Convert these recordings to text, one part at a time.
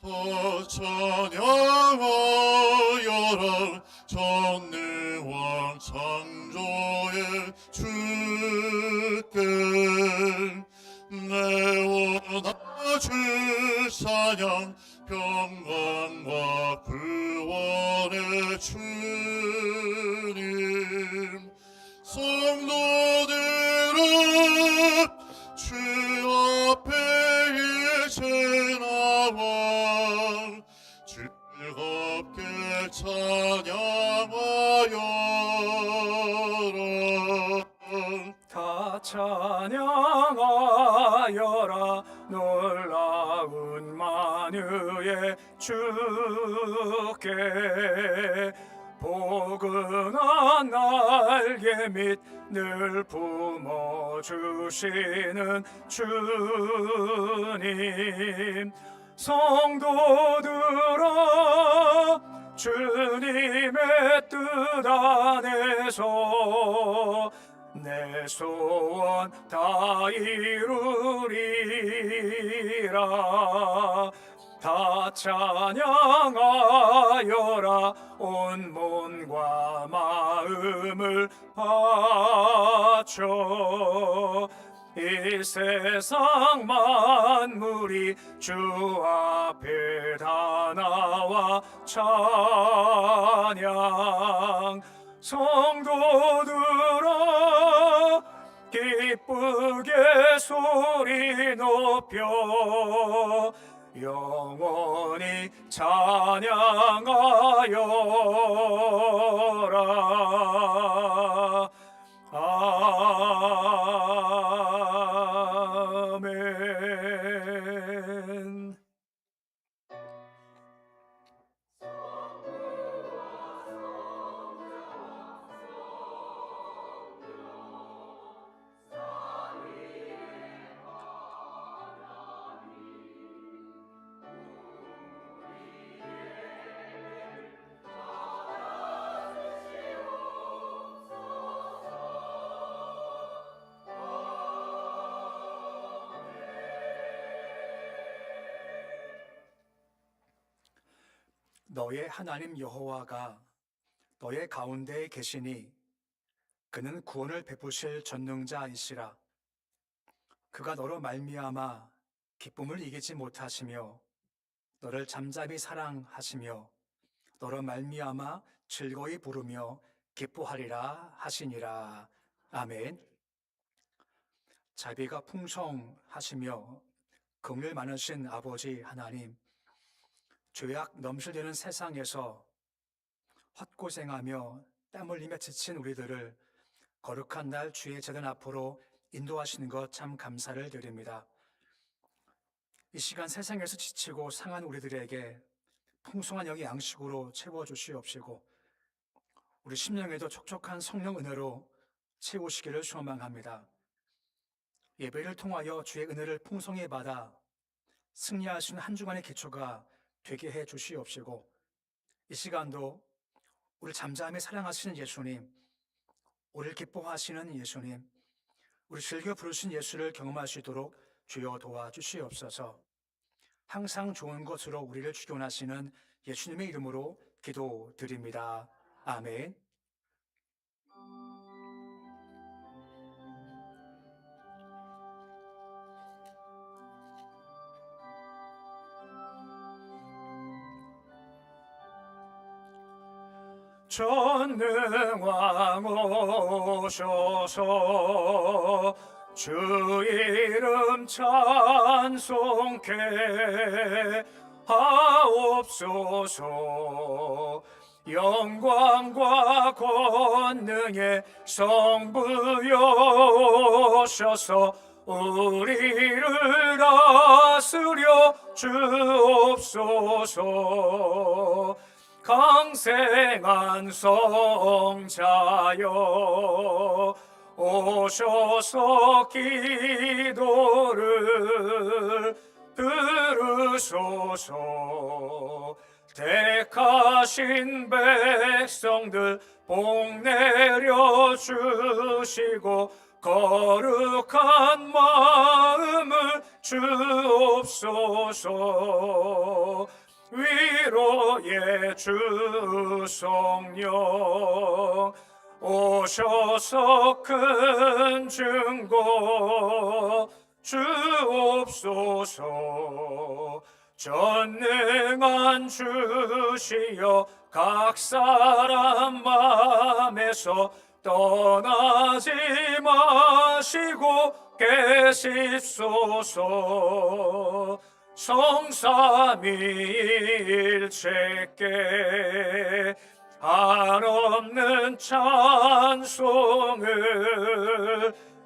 찬양하여라 전능왕 창조의 주께 내 원하주 찬양 평강과 구원의 주님 성도들아 주 앞에 이제 나와 즐겁게 찬양하여라 다 찬양하여라 놀라운 만유의 주께 포근한 날개 밑 늘 품어주시는 주님 성도들아 주님의 뜻 안에서 내 소원 다 이루리라 다 찬양하여라 온 몸과 마음을 바쳐 이 세상 만물이 주 앞에 다 나와 찬양 성도들아 기쁘게 소리 높여 영원히 찬양하여라 아멘. 너의 하나님 여호와가 너의 가운데에 계시니 그는 구원을 베푸실 전능자이시라. 그가 너로 말미암아 기쁨을 이기지 못하시며 너를 잠잠히 사랑하시며 너로 말미암아 즐거이 부르며 기뻐하리라 하시니라. 아멘. 자비가 풍성하시며 긍휼 많으신 아버지 하나님, 죄악 넘실대는 세상에서 헛고생하며 땀 흘리며 지친 우리들을 거룩한 날 주의 제단 앞으로 인도하시는 것 참 감사를 드립니다. 이 시간 세상에서 지치고 상한 우리들에게 풍성한 영의 양식으로 채워주시옵시고 우리 심령에도 촉촉한 성령 은혜로 채우시기를 소망합니다. 예배를 통하여 주의 은혜를 풍성히 받아 승리할 수 있는 한 주간의 기초가 되게 해 주시옵시고 이 시간도 우리를 잠잠히 사랑하시는 예수님, 우리를 기뻐하시는 예수님, 우리 즐겨 부르신 예수를 경험할 수 있도록 주여 도와주시옵소서. 항상 좋은 것으로 우리를 주존하시는 예수님의 이름으로 기도드립니다. 아멘. 전능왕 오셔서 주 이름 찬송케 하옵소서. 영광과 권능의 성부여셔서 우리를 다스려 주옵소서. 강생한 성자여 오셔서 기도를 들으소서. 택하신 백성들 복 내려 주시고 거룩한 마음을 주옵소서. 위로의 주 성령 오셔서 큰 증거 주옵소서. 전능한 주시여 각 사람 맘에서 떠나지 마시고 계십소서. 성삼위일체께 한없는 찬송을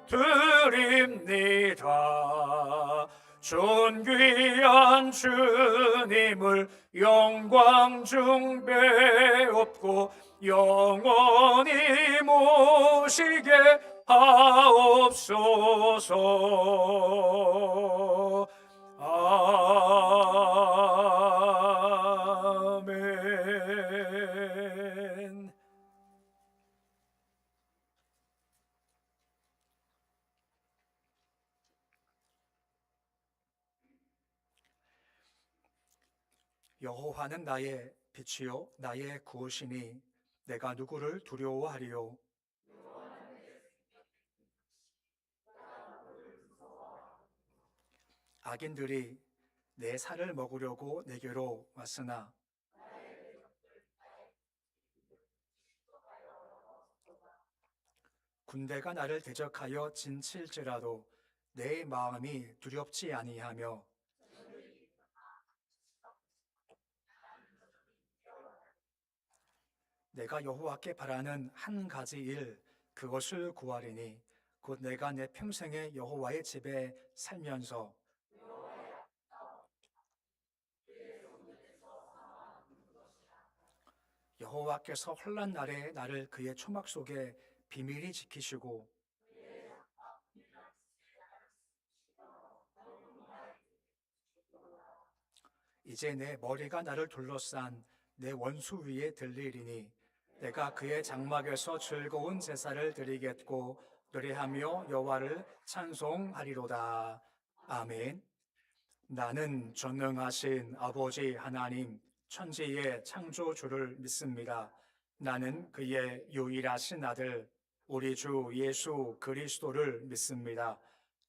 드립니다. 존귀한 주님을 영광 중배옵고 영원히 모시게 하옵소서. 아멘. 여호와는 나의 빛이요 나의 구원이니 내가 누구를 두려워하리요. 악인들이 내 살을 먹으려고 내게로 왔으나 군대가 나를 대적하여 진칠지라도 내 마음이 두렵지 아니하며 내가 여호와께 바라는 한 가지 일 그것을 구하리니 곧 내가 내 평생에 여호와의 집에 살면서 여호와께서 혼란 날에 나를 그의 초막 속에 비밀히 지키시고 이제 내 머리가 나를 둘러싼 내 원수 위에 들리리니 내가 그의 장막에서 즐거운 제사를 드리겠고 노래하며 여호와를 찬송하리로다. 아멘. 나는 전능하신 아버지 하나님 천지의 창조주를 믿습니다. 나는 그의 유일하신 아들 우리 주 예수 그리스도를 믿습니다.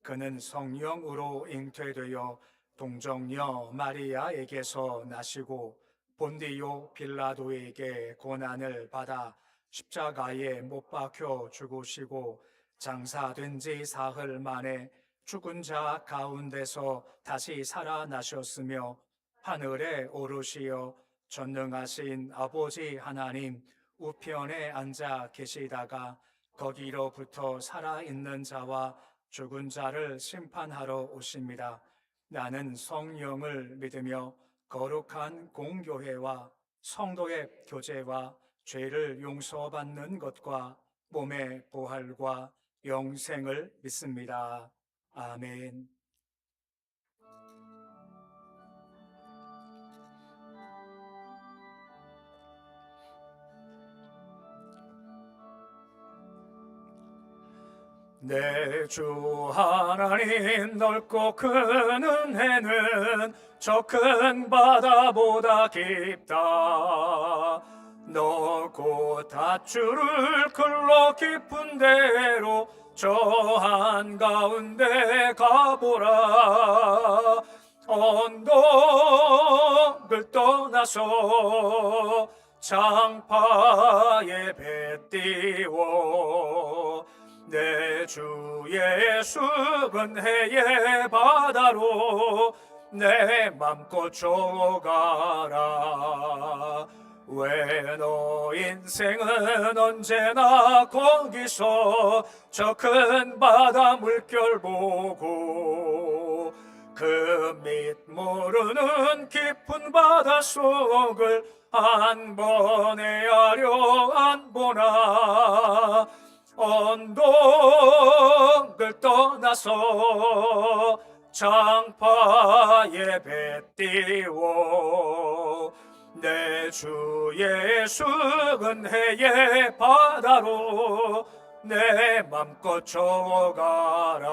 그는 성령으로 잉태되어 동정녀 마리아에게서 나시고 본디오 빌라도에게 고난을 받아 십자가에 못 박혀 죽으시고 장사된 지 사흘 만에 죽은 자 가운데서 다시 살아나셨으며 하늘에 오르시어 전능하신 아버지 하나님 우편에 앉아 계시다가 거기로부터 살아있는 자와 죽은 자를 심판하러 오십니다. 나는 성령을 믿으며 거룩한 공교회와 성도의 교제와 죄를 용서받는 것과 몸의 부활과 영생을 믿습니다. 아멘. 내 주 하나님 넓고 큰 은혜는 저 큰 바다보다 깊다. 넓고 닷줄을 흘러 깊은 데로 저 한가운데 가보라. 언덕을 떠나서 장파에 배 띄워 내 주 예수 은혜의 바다로 내 맘껏 저가라. 왜 너 인생은 언제나 거기서 저 큰 바다 물결 보고 그 밑 모르는 깊은 바다 속을 한 번에 하려 안 보나. 언덕을 떠나서 장파에 배 띄워 내 주 예수 은혜의 바다로 내 맘껏 저어가라.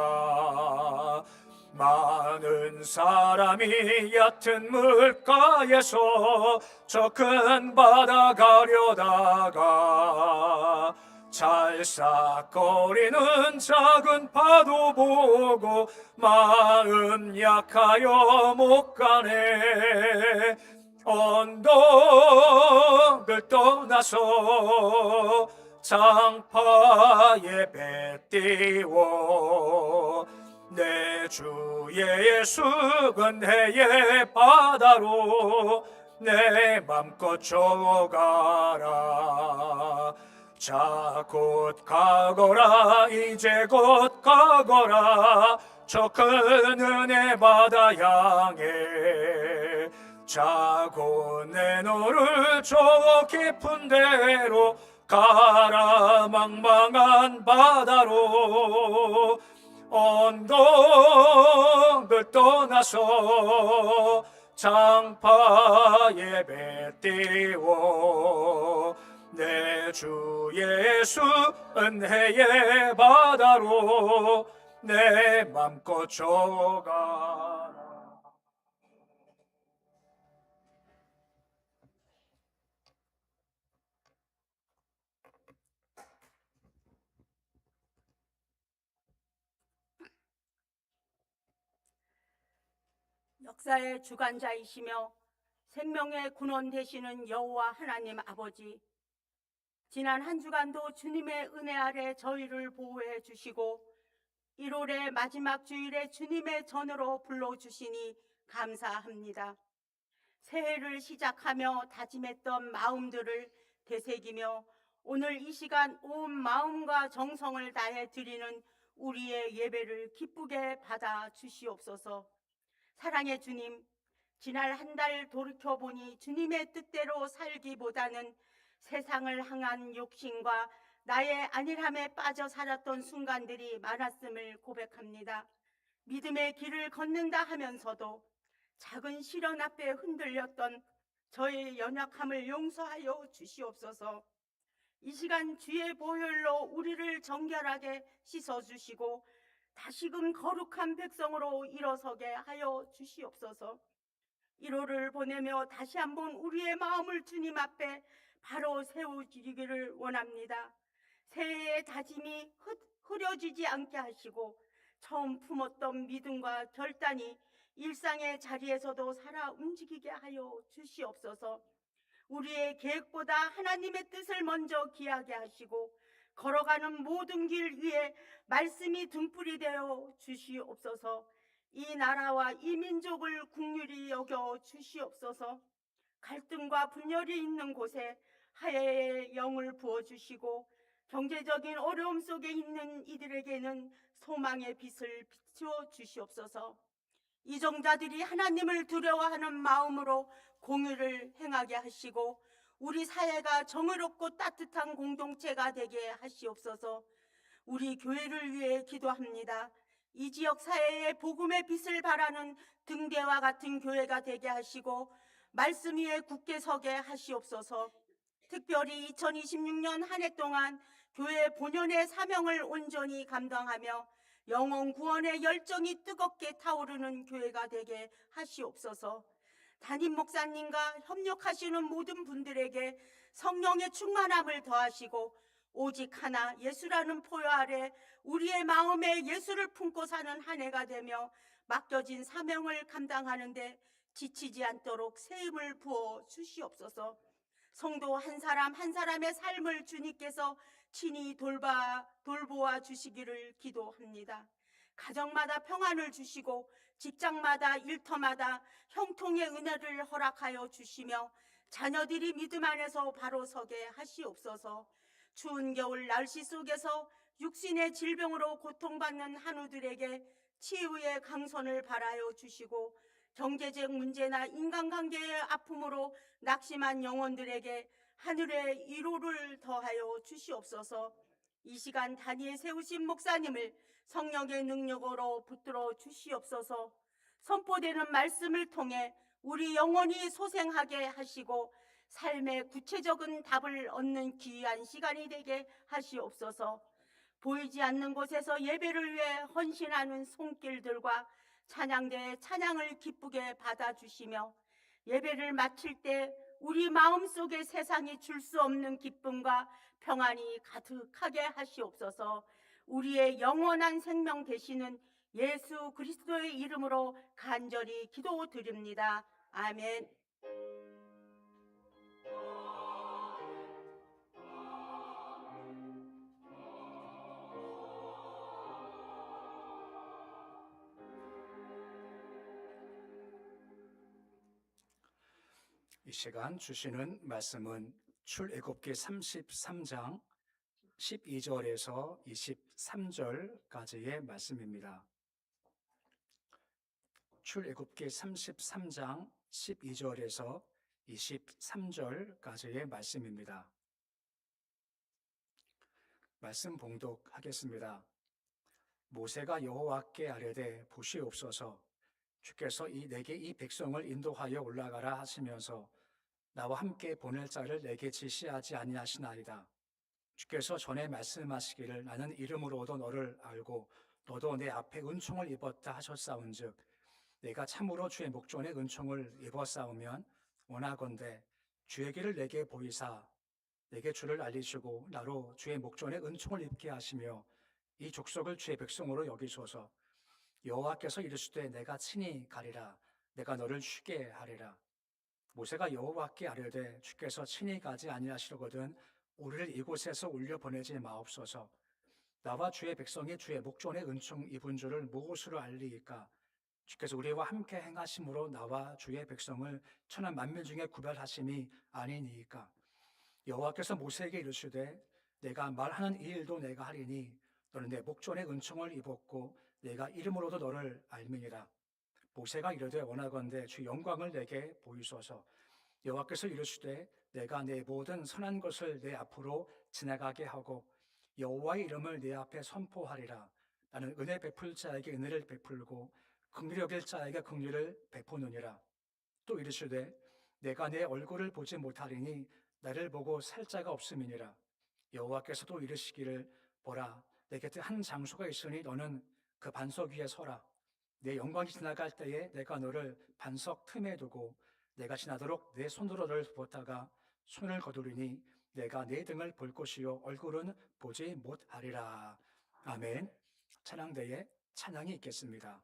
많은 사람이 얕은 물가에서 저 큰 바다 가려다가 찰싹거리는 작은 파도 보고 마음 약하여 못 가네. 언덕을 떠나서 장파에 배 띄워 내 주 예수 은혜의 바다로 내 맘껏 저어가라. 자 곧 가거라 이제 곧 가거라 저 큰 은혜 바다 향해. 자 곧 내 너를 저 깊은 데로 가라. 망망한 바다로 언덕을 떠나서 장파에 배 띄워 내 주 예수 은혜의 바다로 내 맘껏 저어가라. 역사의 주관자이시며 생명의 근원 되시는 여호와 하나님 아버지, 지난 한 주간도 주님의 은혜 아래 저희를 보호해 주시고 1월의 마지막 주일에 주님의 전으로 불러주시니 감사합니다. 새해를 시작하며 다짐했던 마음들을 되새기며 오늘 이 시간 온 마음과 정성을 다해 드리는 우리의 예배를 기쁘게 받아 주시옵소서. 사랑의 주님, 지난 한 달 돌이켜보니 주님의 뜻대로 살기보다는 세상을 향한 욕심과 나의 안일함에 빠져 살았던 순간들이 많았음을 고백합니다. 믿음의 길을 걷는다 하면서도 작은 시련 앞에 흔들렸던 저의 연약함을 용서하여 주시옵소서. 이 시간 주의 보혈로 우리를 정결하게 씻어주시고 다시금 거룩한 백성으로 일어서게 하여 주시옵소서. 1월을 보내며 다시 한번 우리의 마음을 주님 앞에 바로 세우시기를 원합니다. 새해의 다짐이 흐려지지 않게 하시고 처음 품었던 믿음과 결단이 일상의 자리에서도 살아 움직이게 하여 주시옵소서. 우리의 계획보다 하나님의 뜻을 먼저 기하게 하시고 걸어가는 모든 길 위에 말씀이 등불이 되어 주시옵소서. 이 나라와 이 민족을 긍휼히 여겨 주시옵소서. 갈등과 분열이 있는 곳에 화해의 영을 부어주시고 경제적인 어려움 속에 있는 이들에게는 소망의 빛을 비추어 주시옵소서. 이정자들이 하나님을 두려워하는 마음으로 공의를 행하게 하시고 우리 사회가 정의롭고 따뜻한 공동체가 되게 하시옵소서. 우리 교회를 위해 기도합니다. 이 지역 사회에 복음의 빛을 발하는 등대와 같은 교회가 되게 하시고 말씀 위에 굳게 서게 하시옵소서. 특별히 2026년 한 해 동안 교회 본연의 사명을 온전히 감당하며 영혼 구원의 열정이 뜨겁게 타오르는 교회가 되게 하시옵소서. 담임 목사님과 협력하시는 모든 분들에게 성령의 충만함을 더하시고 오직 하나 예수라는 포효 아래 우리의 마음에 예수를 품고 사는 한 해가 되며 맡겨진 사명을 감당하는데 지치지 않도록 새 힘을 부어 주시옵소서. 성도 한 사람 한 사람의 삶을 주님께서 친히 돌보아 주시기를 기도합니다. 가정마다 평안을 주시고 직장마다 일터마다 형통의 은혜를 허락하여 주시며 자녀들이 믿음 안에서 바로 서게 하시옵소서. 추운 겨울 날씨 속에서 육신의 질병으로 고통받는 한우들에게 치유의 강선을 바라여 주시고 경제적 문제나 인간관계의 아픔으로 낙심한 영혼들에게 하늘의 위로를 더하여 주시옵소서. 이 시간 단위에 세우신 목사님을 성령의 능력으로 붙들어 주시옵소서. 선포되는 말씀을 통해 우리 영혼이 소생하게 하시고 삶의 구체적인 답을 얻는 귀한 시간이 되게 하시옵소서. 보이지 않는 곳에서 예배를 위해 헌신하는 손길들과 찬양대의 찬양을 기쁘게 받아주시며 예배를 마칠 때 우리 마음속에 세상이 줄 수 없는 기쁨과 평안이 가득하게 하시옵소서. 우리의 영원한 생명 되시는 예수 그리스도의 이름으로 간절히 기도드립니다. 아멘. 이 시간 주시는 말씀은 출애굽기 33장 12절에서 23절까지의 말씀입니다. 출애굽기 33장 12절에서 23절까지의 말씀입니다. 말씀 봉독하겠습니다. 모세가 여호와께 아뢰되 보시옵소서, 주께서 내게 이 백성을 인도하여 올라가라 하시면서 나와 함께 보낼 자를 내게 지시하지 아니하시나이다. 주께서 전에 말씀하시기를 나는 이름으로도 너를 알고 너도 내 앞에 은총을 입었다 하셨사온즉 내가 참으로 주의 목전에 은총을 입었사오면 원하건대 주의 길을 내게 보이사 내게 주를 알리시고 나로 주의 목전에 은총을 입게 하시며 이 족속을 주의 백성으로 여기소서. 여호와께서 이르시되 내가 친히 가리라. 내가 너를 쉬게 하리라. 모세가 여호와께 아뢰되 주께서 친히 가지 아니하시려거든 우리를 이곳에서 올려 보내지 마옵소서. 나와 주의 백성이 주의 목전에 은총 입은 줄을 무엇으로 알리이까? 주께서 우리와 함께 행하심으로 나와 주의 백성을 천한 만민 중에 구별하심이 아니니이까? 여호와께서 모세에게 이르시되 내가 말하는 이 일도 내가 하리니 너는 내 목전에 은총을 입었고 내가 이름으로도 너를 알미니라. 모세가 이르되 원하건대 주 영광을 내게 보이소서. 여호와께서 이르시되 내가 내 모든 선한 것을 내 앞으로 지나가게 하고 여호와의 이름을 내 앞에 선포하리라. 나는 은혜 베풀 자에게 은혜를 베풀고 긍휼히 여길 자에게 긍휼을 베푸느니라. 또 이르시되 내가 내 얼굴을 보지 못하리니 나를 보고 살 자가 없음이니라. 여호와께서도 이르시기를 보라 내 곁에 한 장소가 있으니 너는 그 반석 위에 서라. 내 영광이 지나갈 때에 내가 너를 반석 틈에 두고 내가 지나도록 내 손으로 너를 부었다가 손을 거두리니 내가 내 등을 볼 것이요 얼굴은 보지 못하리라. 아멘. 찬양대에 찬양이 있겠습니다.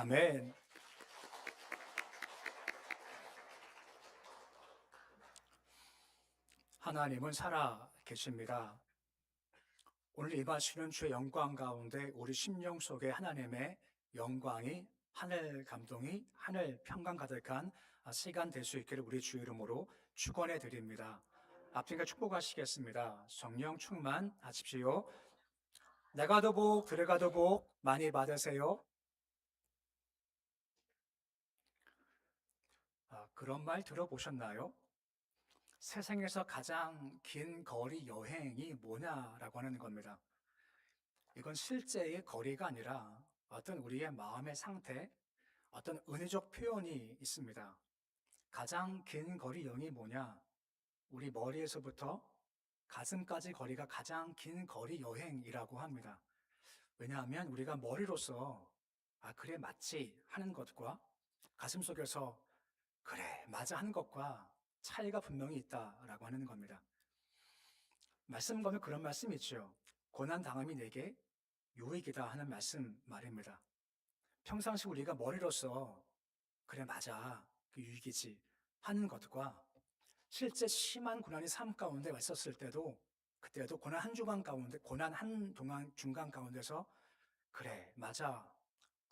아멘. 하나님은 살아 계십니다. 오늘 임하시는 주의 영광 가운데 우리 심령 속에 하나님의 영광이, 하늘 감동이, 하늘 평강 가득한 시간 될 수 있기를 우리 주 이름으로 축원해 드립니다. 앞뒤가 축복하시겠습니다. 성령 충만하십시오. 내가도 복, 들어가도 복 많이 받으세요. 그런 말 들어보셨나요? 세상에서 가장 긴 거리 여행이 뭐냐라고 하는 겁니다. 이건 실제의 거리가 아니라 어떤 우리의 마음의 상태, 어떤 은유적 표현이 있습니다. 가장 긴 거리 여행이 뭐냐? 우리 머리에서부터 가슴까지 거리가 가장 긴 거리 여행이라고 합니다. 왜냐하면 우리가 머리로서 그래 맞지 하는 것과 가슴 속에서 그래 맞아 하는 것과 차이가 분명히 있다라고 하는 겁니다. 말씀 가면 그런 말씀이 있죠. 고난 당함이 내게 유익이다 하는 말입니다. 평상시 우리가 머리로서 그래 맞아 그 유익이지 하는 것과 실제 심한 고난이 삶 가운데 왔었을 때도 그때도 고난 한 주간 가운데 고난 한 동안 중간 가운데서 그래 맞아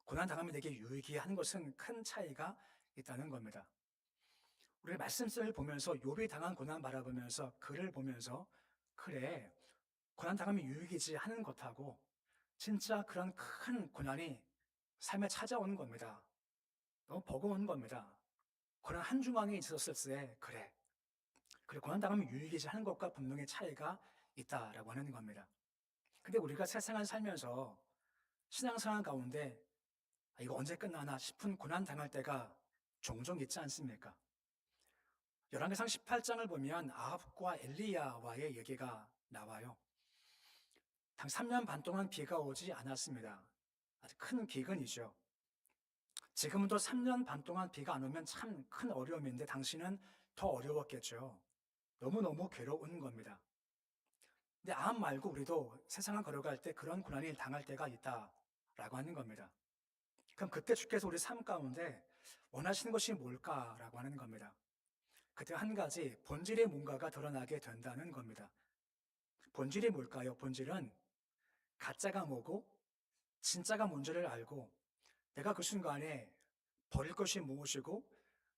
고난 당하면 내게 유익이 하는 것은 큰 차이가 있다는 겁니다. 우리 말씀을 보면서 욥이 당한 고난 바라보면서 글을 보면서 그래 고난 당하면 유익이지 하는 것하고 진짜 그런 큰 고난이 삶에 찾아오는 겁니다. 너무 버거운 겁니다. 고난 한 주만에 있었을 때 그래 고난 당하면 유익이지 하는 것과 분명히 차이가 있다라고 하는 겁니다. 근데 우리가 세상을 살면서 신앙생활 가운데 이거 언제 끝나나 싶은 고난 당할 때가 종종 있지 않습니까? 열왕기상 18장을 보면 아합과 엘리야와의 얘기가 나와요. 당 3년 반 동안 비가 오지 않았습니다. 아주 큰 기근이죠. 지금도 3년 반 동안 비가 안 오면 참 큰 어려움인데 당시는 더 어려웠겠죠. 너무너무 괴로운 겁니다. 근데 아합 말고 우리도 세상을 걸어갈 때 그런 고난이 당할 때가 있다라고 하는 겁니다. 그럼 그때 주께서 우리 삶 가운데 원하시는 것이 뭘까라고 하는 겁니다. 그때 한 가지 본질의 뭔가가 드러나게 된다는 겁니다. 본질이 뭘까요? 본질은 가짜가 뭐고 진짜가 뭔지를 알고 내가 그 순간에 버릴 것이 무엇이고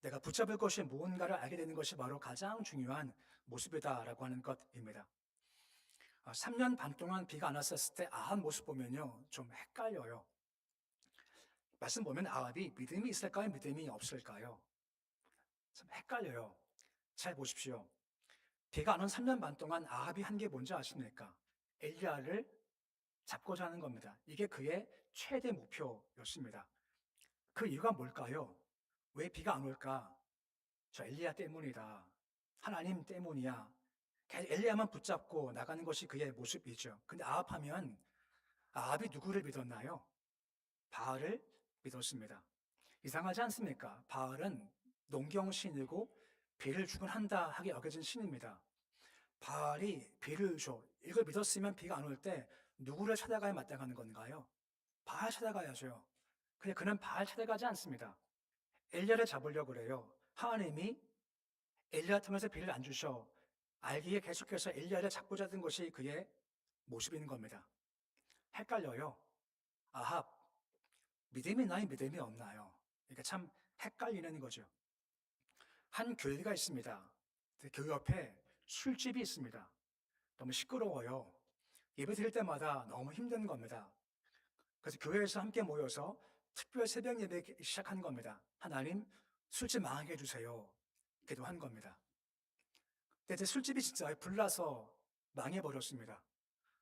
내가 붙잡을 것이 무언가를 알게 되는 것이 바로 가장 중요한 모습이다라고 하는 것입니다. 3년 반 동안 비가 안 왔었을 때 아합 모습 보면요 좀 헷갈려요. 말씀 보면 아합이 믿음이 있을까요? 믿음이 없을까요? 좀 헷갈려요. 잘 보십시오. 비가 안 온 3년 반 동안 아합이 한 게 뭔지 아십니까? 엘리야를 잡고자 하는 겁니다. 이게 그의 최대 목표였습니다. 그 이유가 뭘까요? 왜 비가 안 올까? 저 엘리야 때문이다. 하나님 때문이야. 계속 엘리야만 붙잡고 나가는 것이 그의 모습이죠. 근데 아합하면 아합이 누구를 믿었나요? 바알을 믿었습니다. 이상하지 않습니까? 바알은 농경신이고 비를 주관한다 하게 여겨진 신입니다. 바알이 비를 줘. 이걸 믿었으면 비가 안 올 때 누구를 찾아가야 마땅한 건가요? 바알 찾아가야죠. 근데 그는 바알 찾아가지 않습니다. 엘리야를 잡으려고 그래요. 하나님이 엘리야 통해서 비를 안 주셔. 알기에 계속해서 엘리야를 잡고자 하던 것이 그의 모습인 겁니다. 헷갈려요. 아합, 믿음이 있나요? 믿음이 없나요? 이게 참 헷갈리는 거죠. 한 교회가 있습니다. 교회 옆에 술집이 있습니다. 너무 시끄러워요. 예배 드릴 때마다 너무 힘든 겁니다. 그래서 교회에서 함께 모여서 특별 새벽 예배 시작한 겁니다. 하나님, 술집 망하게 해주세요. 기도한 겁니다. 근데 이제 술집이 진짜 불나서 망해버렸습니다.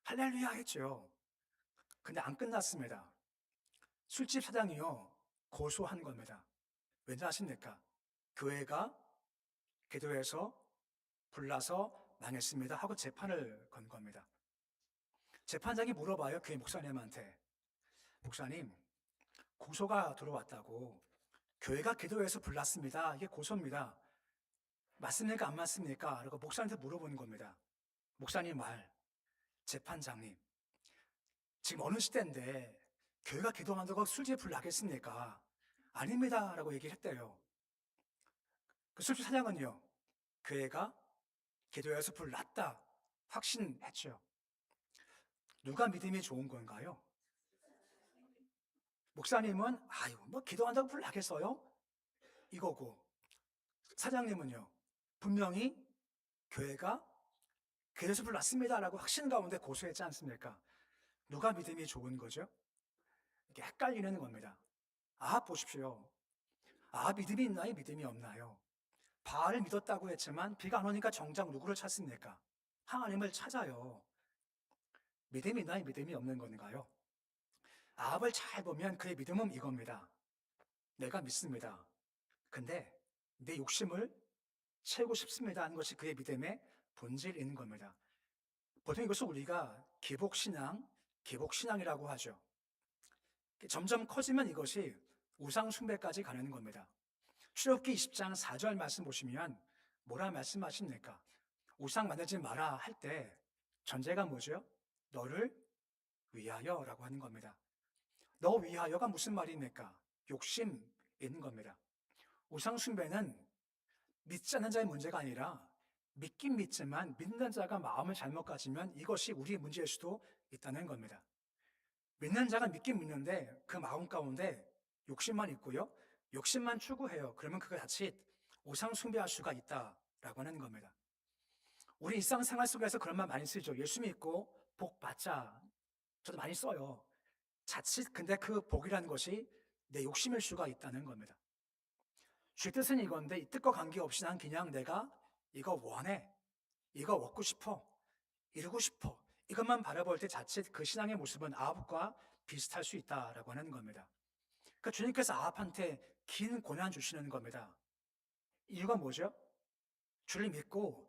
할렐루야 했죠. 근데 안 끝났습니다. 술집 사장이요, 고소한 겁니다. 왠지 아십니까? 교회가 기도해서 불나서 망했습니다 하고 재판을 건 겁니다. 재판장이 물어봐요, 교회 목사님한테. 목사님, 고소가 들어왔다고. 교회가 기도해서 불났습니다. 이게 고소입니다. 맞습니까? 안 맞습니까? 라고 목사님한테 물어보는 겁니다. 목사님 말, 재판장님, 지금 어느 시대인데 교회가 기도한다고 술집에 불 나겠습니까? 아닙니다. 라고 얘기를 했대요. 그 술집 사장은요, 교회가 기도해서 불 났다 확신했죠. 누가 믿음이 좋은 건가요? 목사님은 아유 뭐 기도한다고 불 나겠어요? 이거고, 사장님은요 분명히 교회가 기도해서 불 났습니다라고 확신 가운데 고소했지 않습니까? 누가 믿음이 좋은 거죠? 이게 헷갈리는 겁니다. 아 보십시오. 아 믿음이 있나요? 믿음이 없나요? 바알을 믿었다고 했지만 비가 안 오니까 정작 누구를 찾습니까? 하나님을 찾아요. 믿음이 있나요? 믿음이 없는 건가요? 아합을 잘 보면 그의 믿음은 이겁니다. 내가 믿습니다. 근데 내 욕심을 채우고 싶습니다 하는 것이 그의 믿음의 본질인 겁니다. 보통 이것을 우리가 기복신앙이라고 하죠. 점점 커지면 이것이 우상숭배까지 가는 겁니다. 출애굽기 20장 4절 말씀 보시면 뭐라 말씀하십니까? 우상 만들지 마라 할 때 전제가 뭐죠? 너를 위하여라고 하는 겁니다. 너 위하여가 무슨 말입니까? 욕심인 겁니다. 우상숭배는 믿지 않는 자의 문제가 아니라 믿긴 믿지만 믿는 자가 마음을 잘못 가지면 이것이 우리의 문제일 수도 있다는 겁니다. 믿는 자가 믿긴 믿는데 그 마음 가운데 욕심만 있고요. 욕심만 추구해요. 그러면 그가 자칫 우상숭배할 수가 있다라고 하는 겁니다. 우리 일상생활 속에서 그런 말 많이 쓰죠. 예수 믿고 복 받자. 저도 많이 써요. 자칫 근데 그 복이라는 것이 내 욕심일 수가 있다는 겁니다. 주 뜻은 이건데 이 뜻과 관계없이 난 그냥 내가 이거 원해, 이거 얻고 싶어, 이루고 싶어, 이것만 바라볼 때 자칫 그 신앙의 모습은 아합과 비슷할 수 있다라고 하는 겁니다. 그러니까 주님께서 아합한테 긴 고난 주시는 겁니다. 이유가 뭐죠? 주를 믿고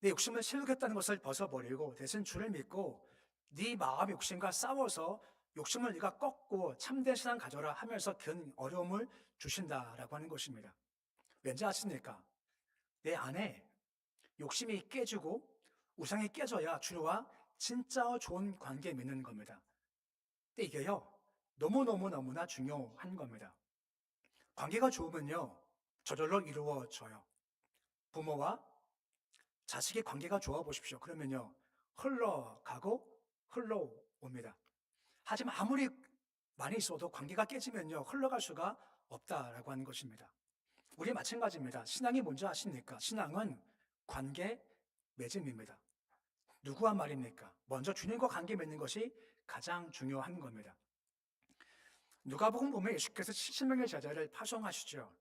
내 욕심을 채우겠다는 것을 벗어버리고 대신 주를 믿고 네 마음의 욕심과 싸워서 욕심을 네가 꺾고 참된 신앙 가져라 하면서 큰 어려움을 주신다라고 하는 것입니다. 왠지 아십니까? 내 안에 욕심이 깨지고 우상이 깨져야 주와 진짜 좋은 관계 맺는 겁니다. 근데 이게요 너무나 중요한 겁니다. 관계가 좋으면요 저절로 이루어져요. 부모와 자식의 관계가 좋아 보십시오. 그러면요 흘러가고 흘러옵니다. 하지만 아무리 많이 있어도 관계가 깨지면요 흘러갈 수가 없다라고 하는 것입니다. 우리 마찬가지입니다. 신앙이 뭔지 아십니까? 신앙은 관계 맺음입니다. 누구와 말입니까? 먼저 주님과 관계 맺는 것이 가장 중요한 겁니다. 누가복음 보면 예수께서 70명의 제자를 파송하시죠.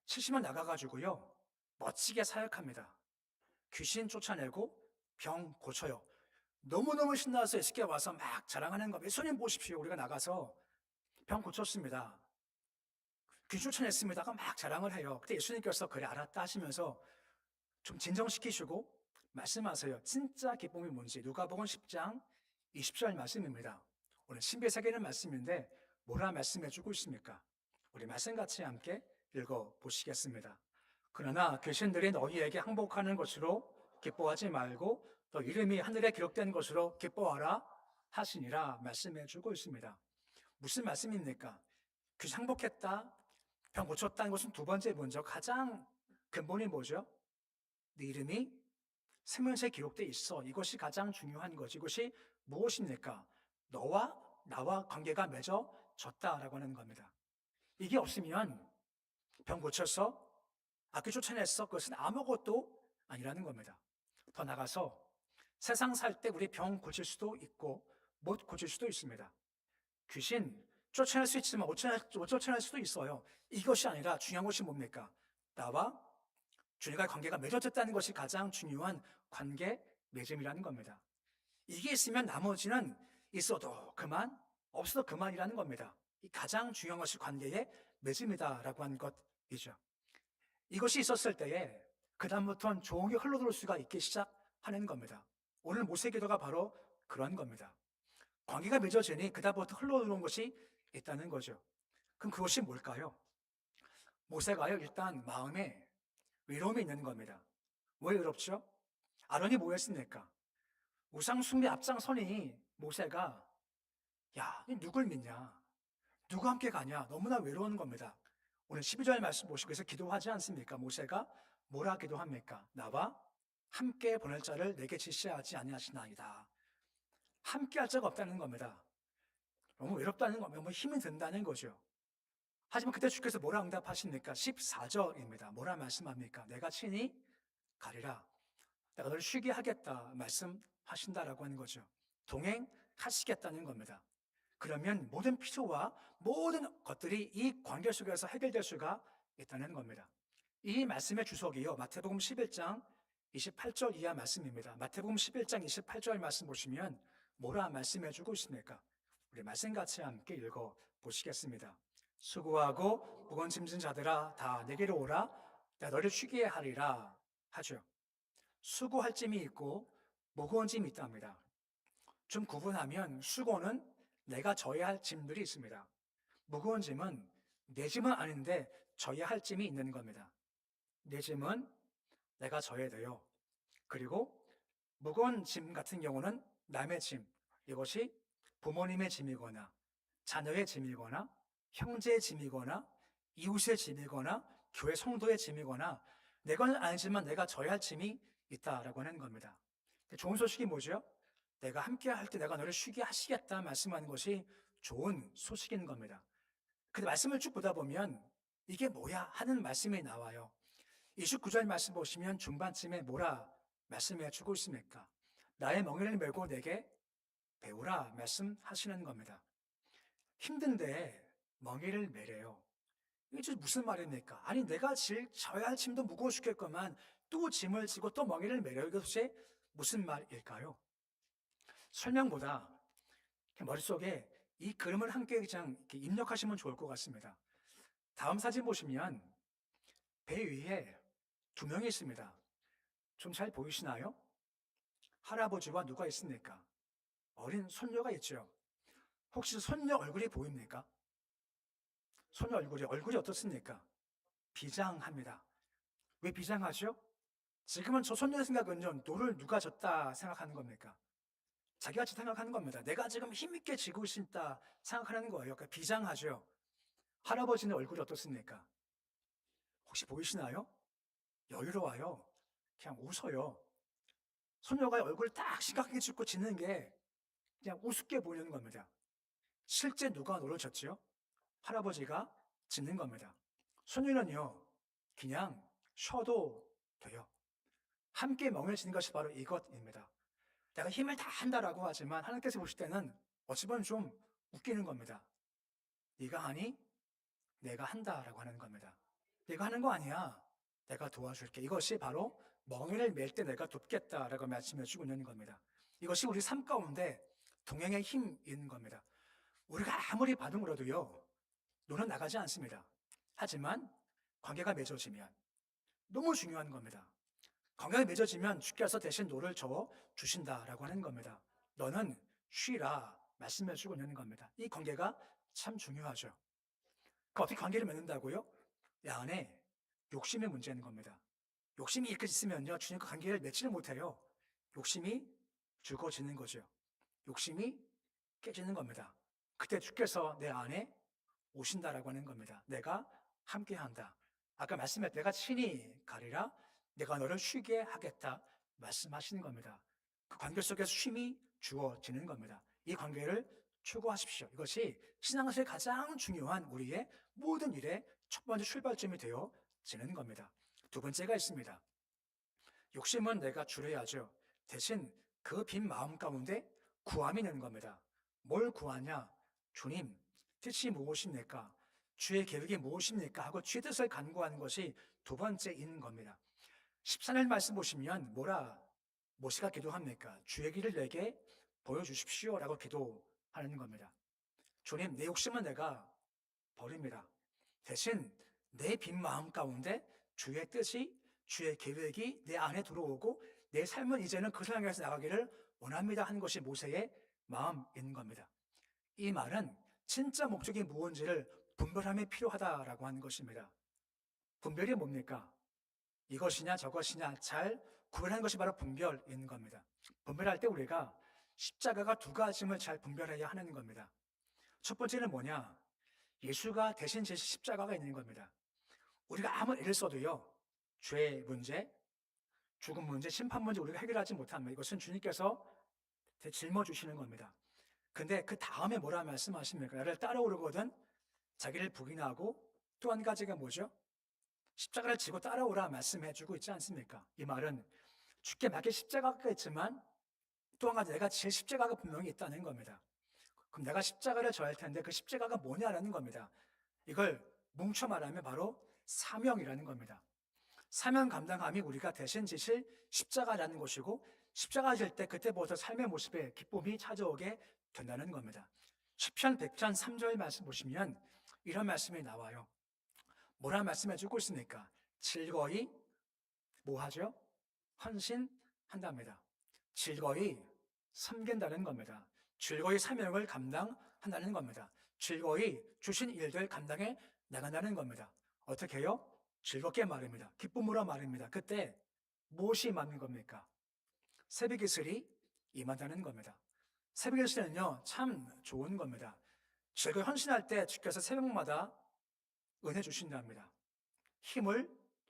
70명 나가가지고요 멋지게 사역합니다. 귀신 쫓아내고 병 고쳐요. 너무너무 신나서 예수께 와서 막 자랑하는 겁니다. 예수님 보십시오. 우리가 나가서 병 고쳤습니다. 귀신 쫓아냈습니다가 막 자랑을 해요. 그때 예수님께서 그래 알았다 하시면서 좀 진정시키시고 말씀하세요. 진짜 기쁨이 뭔지. 누가복음 10장 20절 말씀입니다. 오늘 신비세계는 말씀인데 뭐라 말씀해주고 있습니까? 우리 말씀 같이 함께 읽어보시겠습니다. 그러나 귀신들이 너희에게 항복하는 것으로 기뻐하지 말고 너 이름이 하늘에 기록된 것으로 기뻐하라 하시니라 말씀해주고 있습니다. 무슨 말씀입니까? 귀신 항복했다, 병 고쳤다는 것은 두 번째 먼저 가장 근본이 뭐죠? 네 이름이 생명책에 기록되어 있어. 이것이 가장 중요한 거지. 이것이 무엇입니까? 너와 나와 관계가 맺어졌다라고 하는 겁니다. 이게 없으면 병 고쳤어? 악귀 쫓아냈어? 그것은 아무것도 아니라는 겁니다. 더 나가서 세상 살 때 우리 병 고칠 수도 있고 못 고칠 수도 있습니다. 귀신 쫓아낼 수 있지만 못 쫓아낼 수도 있어요. 이것이 아니라 중요한 것이 뭡니까? 나와 주님과의 관계가 맺어졌다는 것이 가장 중요한 관계 맺음이라는 겁니다. 이게 있으면 나머지는 있어도 그만, 없어도 그만이라는 겁니다. 이 가장 중요한 것이 관계의 맺음이다라고 하는 것이죠. 이것이 있었을 때에 그 다음부터는 조용히 흘러들어올 수가 있기 시작하는 겁니다. 오늘 모세 기도가 바로 그런 겁니다. 관계가 맺어지니 그 다음부터 흘러들어온 것이 있다는 거죠. 그럼 그것이 뭘까요? 모세가요 일단 마음에 외로움이 있는 겁니다. 왜 외롭죠? 아론이 뭐 했습니까? 우상 숭배 앞장서니 모세가 야, 누굴 믿냐? 누가 함께 가냐? 너무나 외로운 겁니다. 오늘 12절 말씀 보시고 그래서 기도하지 않습니까? 모세가 뭐라 기도합니까? 나와 함께 보낼 자를 내게 지시하지 아니하시나이다. 함께 할 자가 없다는 겁니다. 너무 외롭다는 겁니다. 너무 힘이 든다는 거죠. 하지만 그때 주께서 뭐라 응답하십니까? 14절입니다. 뭐라 말씀합니까? 내가 친히 가리라. 내가 너를 쉬게 하겠다 말씀하신다라고 하는 거죠. 동행하시겠다는 겁니다. 그러면 모든 필요와 모든 것들이 이 관계 속에서 해결될 수가 있다는 겁니다. 이 말씀의 주석이요, 마태복음 11장 28절 이하 말씀입니다. 마태복음 11장 28절 말씀 보시면 뭐라 말씀해 주고 있습니까? 우리 말씀 같이 함께 읽어 보시겠습니다. 수고하고 무거운 짐진 자들아 다 내게로 오라. 내가 너를 쉬게 하리라 하죠. 수고할 짐이 있고 무거운 짐이 있답니다. 좀 구분하면 수고는 내가 져야 할 짐들이 있습니다. 무거운 짐은 내 짐은 아닌데 져야 할 짐이 있는 겁니다. 내 짐은 내가 져야 돼요. 그리고 무거운 짐 같은 경우는 남의 짐, 이것이 부모님의 짐이거나 자녀의 짐이거나 형제의 짐이거나 이웃의 짐이거나 교회 성도의 짐이거나 내 건 아니지만 내가 져야 할 짐이 있다라고 하는 겁니다. 좋은 소식이 뭐죠? 내가 함께 할 때 내가 너를 쉬게 하시겠다 말씀하는 것이 좋은 소식인 겁니다. 근데 말씀을 쭉 보다 보면 이게 뭐야 하는 말씀이 나와요. 29절 말씀 보시면 중반쯤에 뭐라 말씀해 주고 있습니까? 나의 멍에를 메고 내게 배우라 말씀하시는 겁니다. 힘든데 멍에를 메래요. 이게 무슨 말입니까? 아니 내가 져야 할 짐도 무거워 죽겠구만 또 짐을 지고 또 멍에를 메려요. 이것이 무슨 말일까요? 설명보다 머릿속에 이 그림을 함께 그냥 이렇게 입력하시면 좋을 것 같습니다. 다음 사진 보시면 배 위에 두 명이 있습니다. 좀 잘 보이시나요? 할아버지와 누가 있습니까? 어린 손녀가 있죠. 혹시 손녀 얼굴이 보입니까? 손녀 얼굴이 어떻습니까? 비장합니다. 왜 비장하죠? 지금은 저 손녀의 생각은요, 노를 누가 졌다 생각하는 겁니까? 자기가 생각하는 겁니다. 내가 지금 힘있게 지고 있다 생각하는 거예요. 그러니까 비장하죠. 할아버지는 얼굴이 어떻습니까? 혹시 보이시나요? 여유로워요. 그냥 웃어요. 손녀가 얼굴 딱 심각하게 찍고 짖는 게 그냥 우습게 보이는 겁니다. 실제 누가 노를 졌죠? 할아버지가 짖는 겁니다. 손녀는요, 그냥 쉬어도 돼요. 함께 멍해지는 것이 바로 이것입니다. 내가 힘을 다 한다라고 하지만 하나님께서 보실 때는 어찌 보면 좀 웃기는 겁니다. 네가 하니? 내가 한다라고 하는 겁니다. 네가 하는 거 아니야. 내가 도와줄게. 이것이 바로 멍에를 맬 때 내가 돕겠다라고 말씀해 주고 있는 겁니다. 이것이 우리 삶 가운데 동행의 힘인 겁니다. 우리가 아무리 바둥으로도요, 노는 나가지 않습니다. 하지만 관계가 맺어지면 너무 중요한 겁니다. 관계가 맺어지면 주께서 대신 노를 저어 주신다라고 하는 겁니다. 너는 쉬라 말씀해 주고 있는 겁니다. 이 관계가 참 중요하죠. 어떻게 관계를 맺는다고요? 내 안에 욕심의 문제인 겁니다. 욕심이 이렇게 있으면요, 주님과 관계를 맺지를 못해요. 욕심이 죽어지는 거죠. 욕심이 깨지는 겁니다. 그때 주께서 내 안에 오신다라고 하는 겁니다. 내가 함께한다. 아까 말씀했 내가 친히 가리라. 내가 너를 쉬게 하겠다 말씀하시는 겁니다. 그 관계 속에서 쉼이 주어지는 겁니다. 이 관계를 추구하십시오. 이것이 신앙에서의 가장 중요한 우리의 모든 일의 첫 번째 출발점이 되어지는 겁니다. 두 번째가 있습니다. 욕심은 내가 줄여야죠. 대신 그 빈 마음 가운데 구함이 있는 겁니다. 뭘 구하냐? 주님, 뜻이 무엇입니까? 주의 계획이 무엇입니까? 하고 주의 뜻을 간구하는 것이 두 번째인 겁니다. 14절 말씀 보시면 뭐라 모세가 기도합니까? 주의 길을 내게 보여주십시오 라고 기도하는 겁니다. 주님, 내 욕심은 내가 버립니다. 대신 내 빈 마음 가운데 주의 뜻이, 주의 계획이 내 안에 들어오고 내 삶은 이제는 그 상황에서 나가기를 원합니다 하는 것이 모세의 마음인 겁니다. 이 말은 진짜 목적이 무엇인지를 분별함이 필요하다라고 하는 것입니다. 분별이 뭡니까? 이것이냐 저것이냐 잘 구별하는 것이 바로 분별인 겁니다. 분별할 때 우리가 십자가가 두 가지임을 잘 분별해야 하는 겁니다. 첫 번째는 뭐냐? 예수가 대신 지신 십자가가 있는 겁니다. 우리가 아무 애를 써도요, 죄의 문제, 죽음 문제, 심판 문제 우리가 해결하지 못하면 이것은 주님께서 짊어지시는 겁니다. 근데 그 다음에 뭐라 말씀하십니까? 나를 따라오려거든 자기를 부인하고 또 한 가지가 뭐죠? 십자가를 지고 따라오라 말씀해주고 있지 않습니까? 이 말은 죽게 맞게 십자가가 있지만 또 한 가지 내가 질 십자가가 분명히 있다는 겁니다. 그럼 내가 십자가를 져야 할 텐데 그 십자가가 뭐냐라는 겁니다. 이걸 뭉쳐 말하면 바로 사명이라는 겁니다. 사명 감당함이 우리가 대신 지실 십자가라는 것이고 십자가 질 때 그때부터 삶의 모습에 기쁨이 찾아오게 된다는 겁니다. 시편 100편 3절 말씀 보시면 이런 말씀이 나와요. 뭐라 말씀해주고 있습니까? 즐거이 뭐하죠? 헌신한답니다. 즐거이 섬긴다는 겁니다. 즐거이 사명을 감당한다는 겁니다. 즐거이 주신 일들 감당해 나간다는 겁니다. 어떻게 해요? 즐겁게 말입니다. 기쁨으로 말입니다. 그때 무엇이 임하는 겁니까? 새벽이슬이 임한다는 겁니다. 새벽이슬은요 참 좋은 겁니다. 즐거이 헌신할 때 주께서 새벽마다 은혜 주신답니다. 힘을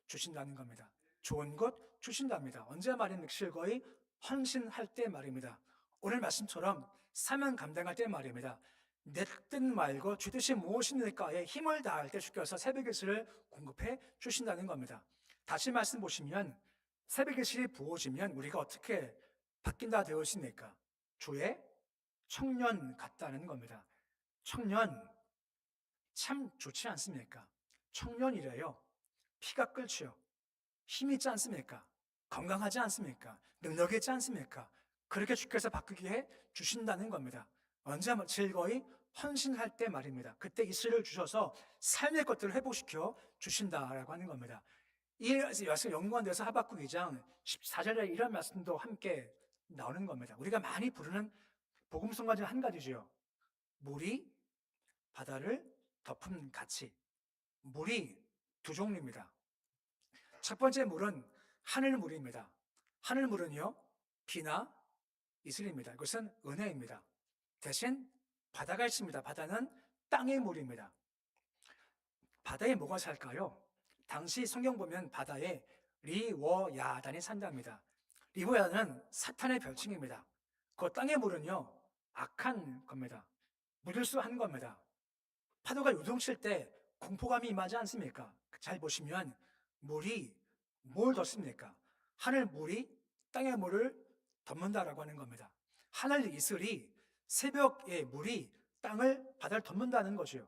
주신다는 겁니다. 좋은 것 주신답니다. 언제 말입니까? 즐거이 헌신할 때 말입니다. 오늘 말씀처럼 사명 감당할 때 말입니다. 내 뜻 말고 주 뜻이 무엇입니까에 힘을 다할 때 주께서 새벽의 실을 공급해 주신다는 겁니다. 다시 말씀 보시면 새벽의 실이 부어지면 우리가 어떻게 바뀐다 되었습니까? 주의 청년 같다는 겁니다. 청년 참 좋지 않습니까? 청년이래요. 피가 끓죠. 힘이 있지 않습니까? 건강하지 않습니까? 능력이 있지 않습니까? 그렇게 주께서 바꾸게 해 주신다는 겁니다. 언제 즐거이 헌신할 때 말입니다. 그때 이슬을 주셔서 삶의 것들을 회복시켜 주신다라고 하는 겁니다. 이 말씀 연구원에서 하박국 2장 14절에 이런 말씀도 함께 나오는 겁니다. 우리가 많이 부르는 복음성가 중 한 가지죠. 물이 바다를 덮은 가치. 물이 두 종류입니다. 첫 번째 물은 하늘물입니다. 하늘물은요, 비나 이슬입니다. 이것은 은혜입니다. 대신 바다가 있습니다. 바다는 땅의 물입니다. 바다에 뭐가 살까요? 당시 성경 보면 바다에 리워야단이 산답니다. 리워야단은 사탄의 별칭입니다. 그 땅의 물은요, 악한 겁니다. 무질서한 겁니다. 파도가 요동칠 때 공포감이 임하지 않습니까? 잘 보시면 물이 뭘 덮습니까? 하늘 물이 땅의 물을 덮는다라고 하는 겁니다. 하늘 이슬이 새벽의 물이 바다를 덮는다는 것이요.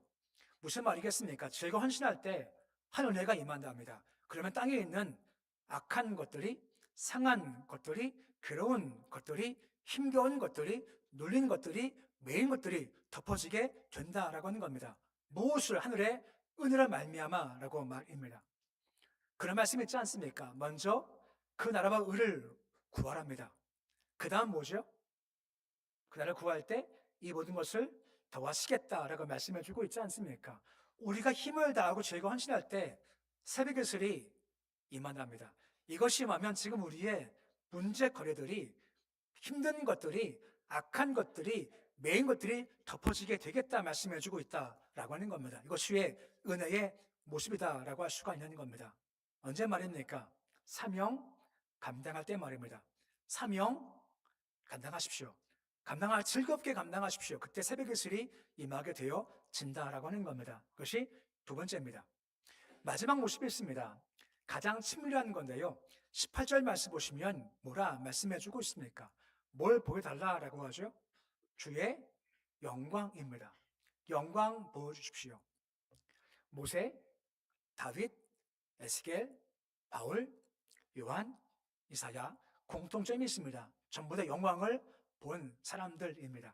무슨 말이겠습니까? 즐거워 헌신할 때 한 은혜가 임한답니다. 그러면 땅에 있는 악한 것들이, 상한 것들이, 괴로운 것들이, 힘겨운 것들이, 눌린 것들이, 매인 것들이 덮어지게 된다라고 하는 겁니다. 무엇을 하늘의 은혜로 말미암아라고 말입니다. 그런 말씀 있지 않습니까? 먼저 그 나라와 의를 구하랍니다. 그 다음 뭐죠? 그 나라를 구할 때 이 모든 것을 더하시겠다라고 말씀해 주고 있지 않습니까? 우리가 힘을 다하고 즐거워 헌신할 때 새벽의 슬이 임한답니다. 이것이 임하면 지금 우리의 문제거리들이, 힘든 것들이, 악한 것들이, 매인 것들이 덮어지게 되겠다 말씀해 주고 있다라고 하는 겁니다. 이것이 은혜의 모습이다라고 할 수가 있는 겁니다. 언제 말입니까? 사명 감당할 때 말입니다. 사명 감당하십시오. 즐겁게 감당하십시오. 그때 새벽의 슬이 임하게 되어진다라고 하는 겁니다. 그것이 두 번째입니다. 마지막 모습이 있습니다. 가장 친밀한 건데요. 18절 말씀 보시면 뭐라 말씀해 주고 있습니까? 뭘 보여달라라고 하죠? 주의 영광입니다. 영광 보여주십시오. 모세, 다윗, 에스겔, 바울, 요한, 이사야 공통점이 있습니다. 전부 다 영광을 본 사람들입니다.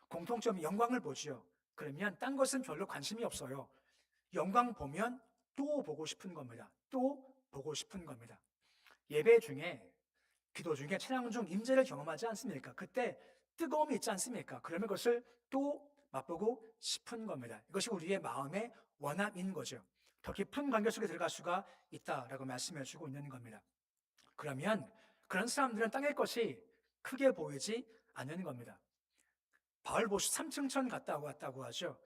공통점이 영광을 보지요. 그러면 딴 것은 별로 관심이 없어요. 영광 보면 또 보고 싶은 겁니다. 또 보고 싶은 겁니다. 예배 중에, 기도 중에, 찬양 중 임재를 경험하지 않습니까? 그때 뜨거움이 있지 않습니까? 그러면 그것을 또 맛보고 싶은 겁니다. 이것이 우리의 마음의 원함인 거죠. 더 깊은 관계 속에 들어갈 수가 있다라고 말씀해 주고 있는 겁니다. 그러면 그런 사람들은 땅의 것이 크게 보이지 않는 겁니다. 바울 보시 3층천 갔다 왔다고 하죠.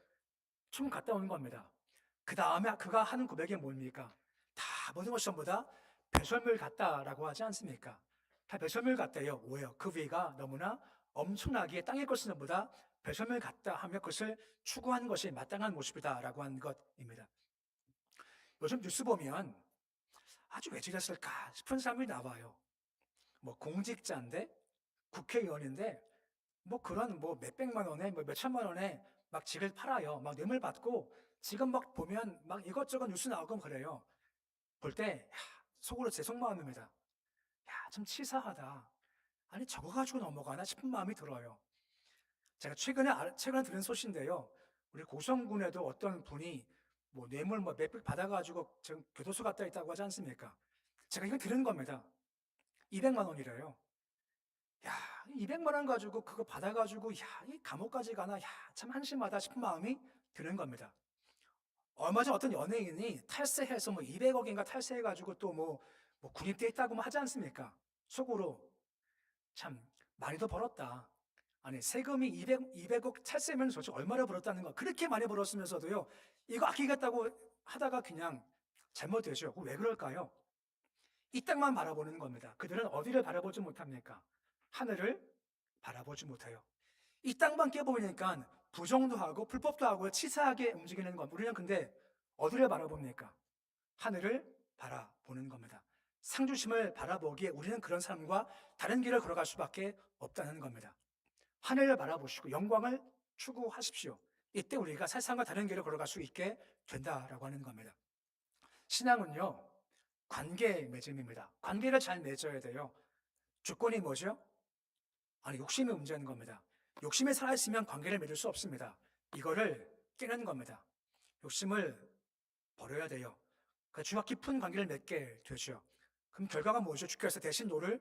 좀 갔다 온 겁니다. 그 다음에 그가 하는 고백이 뭡니까? 다 모든 것이 전부 다 배설물 같다라고 하지 않습니까? 다 배설물 같대요. 왜요? 그 위가 너무나 엄청나게 땅의 것은 보다 배설물 같다 하며 그것을 추구하는 것이 마땅한 모습이다라고 하는 것입니다. 요즘 뉴스 보면 아주 왜 저랬을까 싶은 사람이 나와요. 뭐 공직자인데 국회의원인데 뭐 그런 뭐 몇백만 원에 뭐 몇천만 원에 막 직을 팔아요. 막 뇌물 받고 지금 막 보면 막 이것저것 뉴스 나오고 그래요. 볼 때 속으로 제 속마음입니다. 야, 좀 치사하다. 아니 저거 가지고 넘어가나 싶은 마음이 들어요. 제가 최근에 들은 소식인데요. 우리 고성군에도 어떤 분이 뭐 뇌물 뭐 몇백 받아가지고 지금 교도소 갔다 있다고 하지 않습니까? 제가 이거 들은 겁니다. 200만 원이래요. 야, 200만 원 가지고 그거 받아가지고 야, 이 감옥까지 가나? 야, 참 한심하다 싶은 마음이 드는 겁니다. 얼마 전 어떤 연예인이 탈세해서 뭐 200억인가 탈세해가지고 또 뭐 군입돼 있다고 뭐 하지 않습니까? 속으로 참 많이도 벌었다. 아니 세금이 200억 탈세면 도대체 얼마나 벌었다는 거. 그렇게 많이 벌었으면서도요. 이거 아끼겠다고 하다가 그냥 잘못되죠. 왜 그럴까요? 이 땅만 바라보는 겁니다. 그들은 어디를 바라보지 못합니까? 하늘을 바라보지 못해요. 이 땅만 깨보니까 부정도 하고 불법도 하고 치사하게 움직이는 것. 우리는 근데 어디를 바라봅니까? 하늘을 바라보는 겁니다. 상주심을 바라보기에 우리는 그런 사람과 다른 길을 걸어갈 수밖에 없다는 겁니다. 하늘을 바라보시고 영광을 추구하십시오. 이때 우리가 세상과 다른 길을 걸어갈 수 있게 된다라고 하는 겁니다. 신앙은요, 관계 맺음입니다. 관계를 잘 맺어야 돼요. 조건이 뭐죠? 아니, 욕심이 문제인 겁니다. 욕심이 살아있으면 관계를 맺을 수 없습니다. 이거를 깨는 겁니다. 욕심을 버려야 돼요. 주와 깊은 관계를 맺게 되죠. 그럼 결과가 뭐죠? 주께서 대신 노를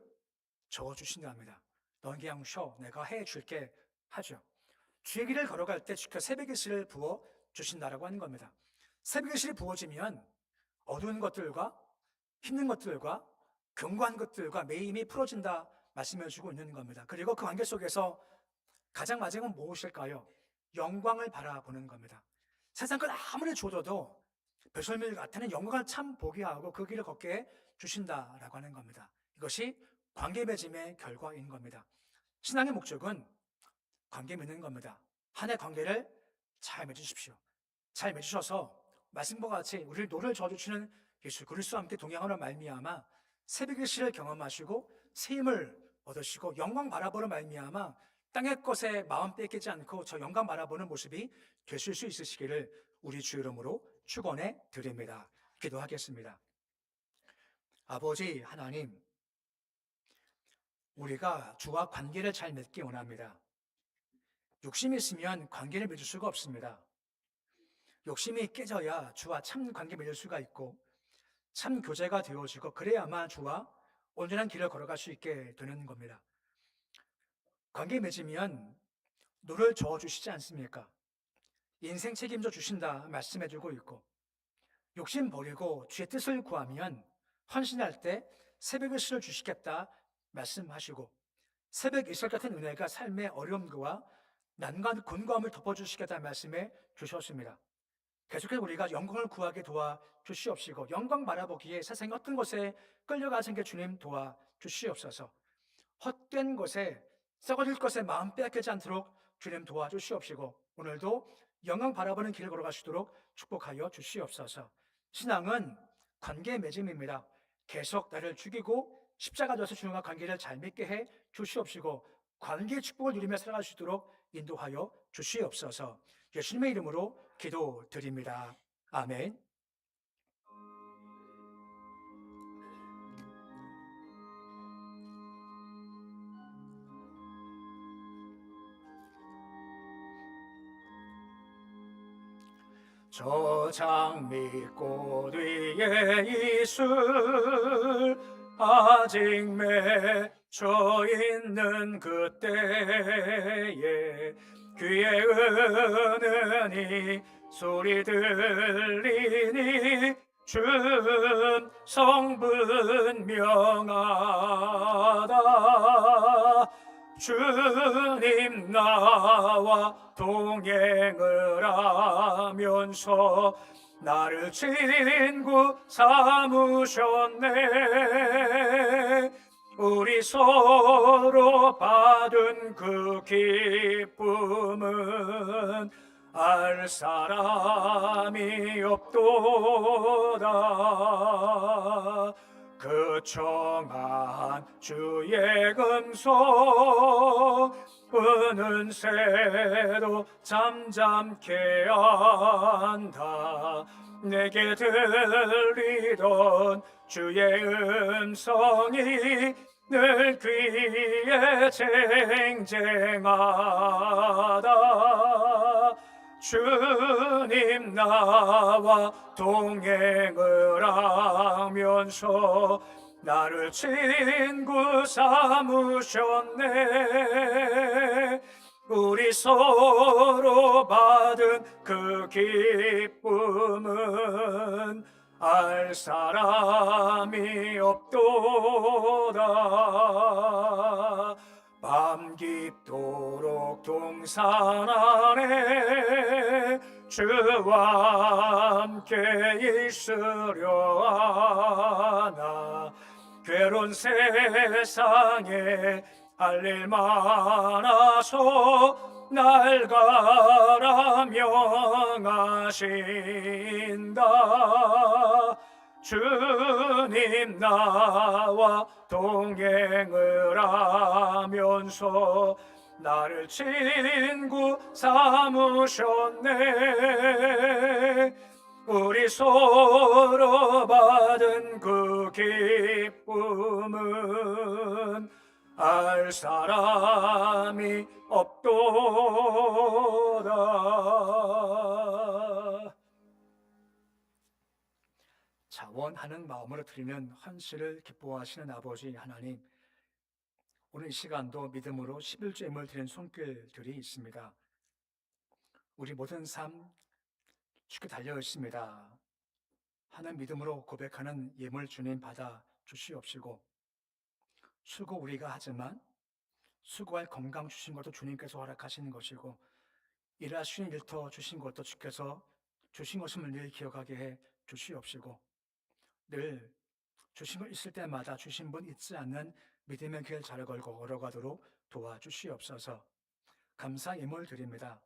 저어주신답니다. 넌 그냥 쉬어. 내가 해줄게 하죠. 주의 길을 걸어갈 때 주께서 새벽의 실을 부어주신다라고 하는 겁니다. 새벽의 실이 부어지면 어두운 것들과 힘든 것들과 견고한 것들과 매임이 풀어진다 말씀해주고 있는 겁니다. 그리고 그 관계 속에서 가장 마지막은 무엇일까요? 영광을 바라보는 겁니다. 세상 것 아무리 줘도 배설물 같은 영광을 참 보게 하고 그 길을 걷게 주신다라고 하는 겁니다. 이것이 관계 맺음의 결과인 겁니다. 신앙의 목적은 관계 맺는 겁니다. 한 해 관계를 잘 맺으십시오. 잘 맺으셔서 말씀과 같이 우리를 노를 저어주시는 예수 그리스도와 함께 동행하는 말미암아 새벽의 실을 경험하시고 새 힘을 얻으시고 영광 바라보는 말미암아 땅의 것에 마음 뺏기지 않고 저 영광 바라보는 모습이 되실 수 있으시기를 우리 주 이름으로 축원해 드립니다. 기도하겠습니다. 아버지 하나님, 우리가 주와 관계를 잘 맺기 원합니다. 욕심이 있으면 관계를 맺을 수가 없습니다. 욕심이 깨져야 주와 참 관계 맺을 수가 있고 참 교제가 되어지고 그래야만 주와 온전한 길을 걸어갈 수 있게 되는 겁니다. 관계 맺으면 노를 저어주시지 않습니까? 인생 책임져 주신다 말씀해주고 있고 욕심 버리고 주의 뜻을 구하면 헌신할 때 새벽의 실을 주시겠다 말씀하시고 새벽 이슬 같은 은혜가 삶의 어려움과 난관 곤고함을 덮어주시겠다 말씀해 주셨습니다. 계속해서 우리가 영광을 구하게 도와주시옵시고 영광 바라보기에 세상의 어떤 것에 끌려가신 게 주님 도와주시옵소서. 헛된 것에 썩어질 것에 마음 빼앗기지 않도록 주님 도와주시옵시고 오늘도 영광 바라보는 길을 걸어가시도록 축복하여 주시옵소서. 신앙은 관계 맺음입니다. 계속 나를 죽이고 십자가 져서 주님과 관계를 잘 맺게 해 주시옵시고 관계의 축복을 누리며 살아갈 수 있도록 인도하여 주시옵소서. 예수님의 이름으로 기도드립니다. 아멘. 저장 믿고 뒤에 이슬 아직 맺혀 있는 그때에 귀에 은은히 소리 들리니 주 성분 명하다. 주님 나와 동행을 하면서 나를 친구 삼으셨네. 우리 서로 받은 그 기쁨은 알 사람이 없도다. 그 청한 주의 음성 우는 새도 잠잠케 한다. 내게 들리던 주의 음성이 늘 귀에 쟁쟁하다. 주님 나와 동행을 하면서 나를 친구 삼으셨네. 우리 서로 받은 그 기쁨은 알 사람이 없도다. 밤 깊도록 동산 안에 주와 함께 있으려 하나. 괴로운 세상에 할 일 많아서 날 가라 명하신다. 주님 나와 동행을 하면서 나를 친구 삼으셨네. 우리 서로 받은 그 기쁨은 알 사람이 없도다. 자원하는 마음으로 드리는 헌신을 기뻐하시는 아버지 하나님, 오늘 이 시간도 믿음으로 11조 예물 드리는 손길들이 있습니다. 우리 모든 삶 주께 달려 있습니다 하는 믿음으로 고백하는 예물 주님 받아 주시옵시고, 수고 우리가 하지만 수고할 건강 주신 것도 주님께서 허락하시는 것이고, 일하시는 일터 주신 것도 주께서 주신 것임을 늘 기억하게 해 주시옵시고, 늘 주신 것 있을 때마다 주신 분 잊지 않는 믿음의 길 잘 걸고 걸어가도록 도와주시옵소서. 감사 예물 드립니다.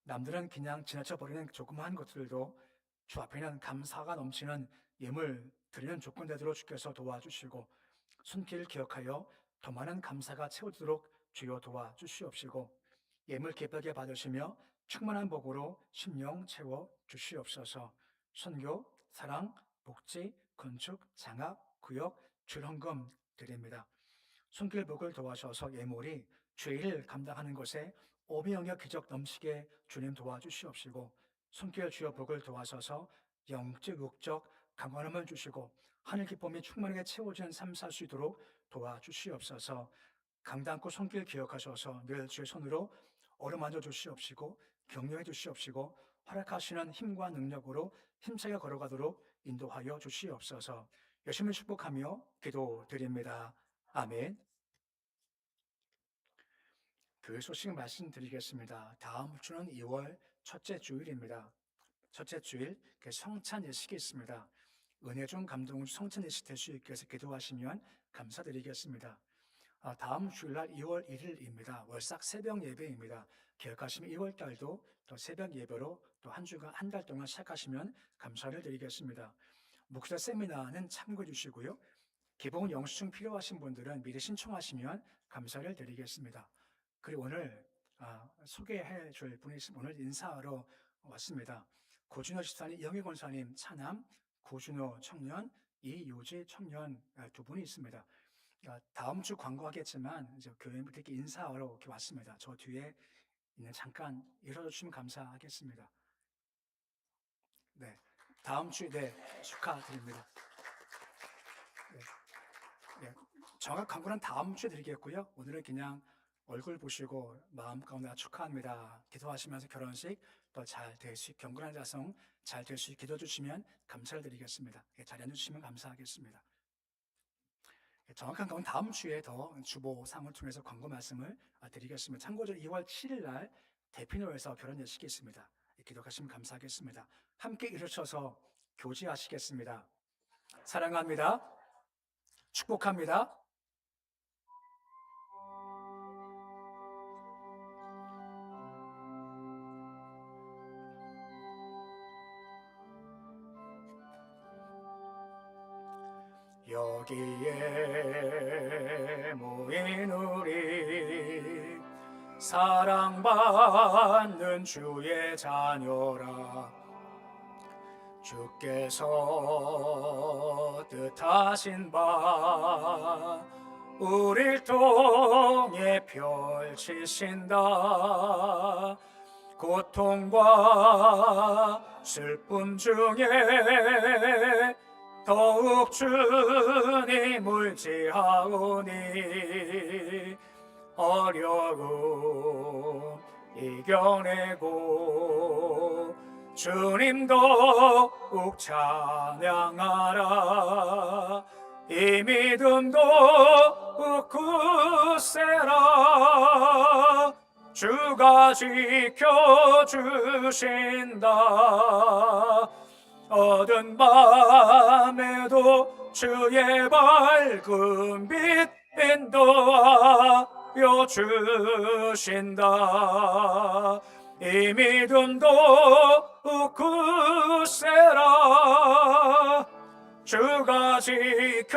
남들은 그냥 지나쳐버리는 조그마한 것들도 주 앞에는 감사가 넘치는 예물 드리는 조건대로 주께서 도와주시고, 손길 기억하여 더 많은 감사가 채워지도록 주여 도와주시옵시고, 예물 기쁘게 받으시며 충만한 복으로 심령 채워 주시옵소서. 선교, 사랑, 복지, 건축, 장학, 구역, 출헌금 드립니다. 손길 복을 도와셔서 예물이 주의 일 감당하는 것에 오병이어 기적 넘치게 주님 도와주시옵시고, 손길 주여 복을 도와셔서 영적, 육적 강건함을 주시고 하늘 기쁨이 충만하게 채워지는 삶 살 수 있도록 도와주시옵소서. 강단코 손길 기억하셔서 늘 주의 손으로 어루만져 주시옵시고 격려해 주시옵시고 허락하시는 힘과 능력으로 힘차게 걸어가도록 인도하여 주시옵소서. 열심히 축복하며 기도드립니다. 아멘. 그 소식 말씀드리겠습니다. 다음 주는 2월 첫째 주일입니다. 첫째 주일 성찬 예식이 있습니다. 은혜 중 감동 중 성찬 예식 될 수 있게 해서 기도하시면 감사드리겠습니다. 다음 주일날 2월 1일입니다. 월삭 새벽 예배입니다. 기억하시면 2월 달도 또 새벽 예배로 또 한 주간 한 달 동안 시작하시면 감사를 드리겠습니다. 목사 세미나는 참고해 주시고요. 기본 영수증 필요하신 분들은 미리 신청하시면 감사를 드리겠습니다. 그리고 오늘 소개해 줄 분이 있습니다. 오늘 인사하러 왔습니다. 고준호 집사님, 이영희 권사님 차남, 고준호 청년, 이요지 청년 두 분이 있습니다. 다음 주 광고하겠지만 이제 교회분들께 인사하러 이렇게 왔습니다. 저 뒤에 있는 잠깐 일어나 주시면 감사하겠습니다. 네, 다음 주에 축하드립니다. 네, 정확 광고는 다음 주에 드리겠고요. 오늘은 그냥 얼굴 보시고 마음 가운데 축하합니다. 기도하시면서 결혼식 또 잘 될 수 있게, 경건한 자성 잘 될 수 있게 기도해 주시면 감사를 드리겠습니다. 자리 앉아주시면 감사하겠습니다. 정확한 건 다음 주에 더 주보상을 통해서 광고 말씀을 드리겠습니다. 참고로 2월 7일 날 대피로에서 결혼 예식이 있습니다. 기도하시면 감사하겠습니다. 함께 일으켜서 교제하시겠습니다. 사랑합니다. 축복합니다. 여기에 모인 우리 사랑받는 주의 자녀라. 주께서 뜻하신 바 우릴 통해 펼치신다. 고통과 슬픔 중에 더욱 주님을 의지하오니 어려움 이겨내고 주님 더욱 찬양하라. 이 믿음 더욱 굳세라. 주가 지켜주신다. 어두운 밤에도 주의 밝은 빛 인도하여 주신다. 이 믿음도 굳세라. 주가 지켜주신다.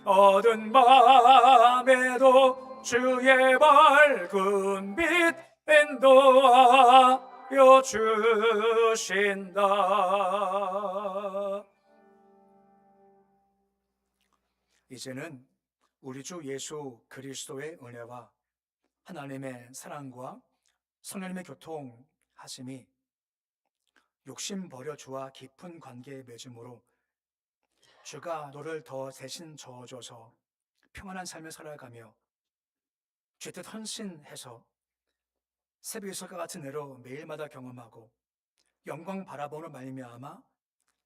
어두운 밤에도 주의 밝은 빛 인도하여 주신다. 이제는 우리 주 예수 그리스도의 은혜와 하나님의 사랑과 성령님의 교통하심이 욕심 버려 주와 깊은 관계에 맺음으로 주가 너를 더 대신 저어줘서 평안한 삶을 살아가며 죄뜻 헌신해서 새벽일설과 같은 애로 매일마다 경험하고 영광 바라보는 말미암아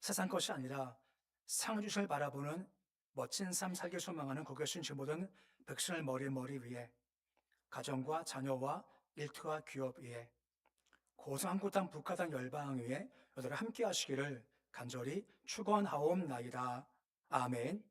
세상 것이 아니라 상 주실 바라보는 멋진 삶 살기 소망하는 고개순 주 모든 백성을 머리 위에 가정과 자녀와 일터와 기업 위에 고성 한국 땅 북한 땅 열방 위에 너희들 함께 하시기를 간절히 축원하옵나이다. 아멘.